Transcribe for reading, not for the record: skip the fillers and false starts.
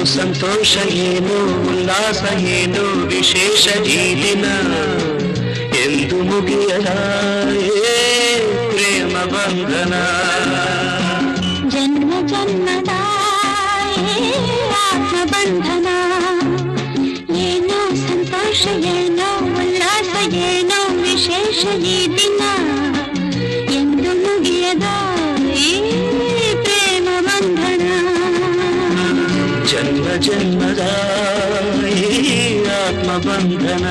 ಸಂತೋಷ ಏನು ಉಲ್ಲಾಸ ಏನು ವಿಶೇಷ ಈ ದಿನ ಎಂದು ಮುಗಿಯದ ಪ್ರೇಮ ಬಂಧನ ಜನ್ಮ ಜನ್ಮದ ಆತ್ಮ ಬಂಧನ ಏನೋ ಸಂತೋಷ ಏನೋ ಉಲ್ಲಾಸ ಏನೋ ವಿಶೇಷ ಈ ದಿನ ಎಂದು ಮುಗಿಯದ ಪ್ರೇಮ ಬಂಧನ ಜನ್ಮ ಜನ್ಮದ ಆತ್ಮ ಬಂಧನ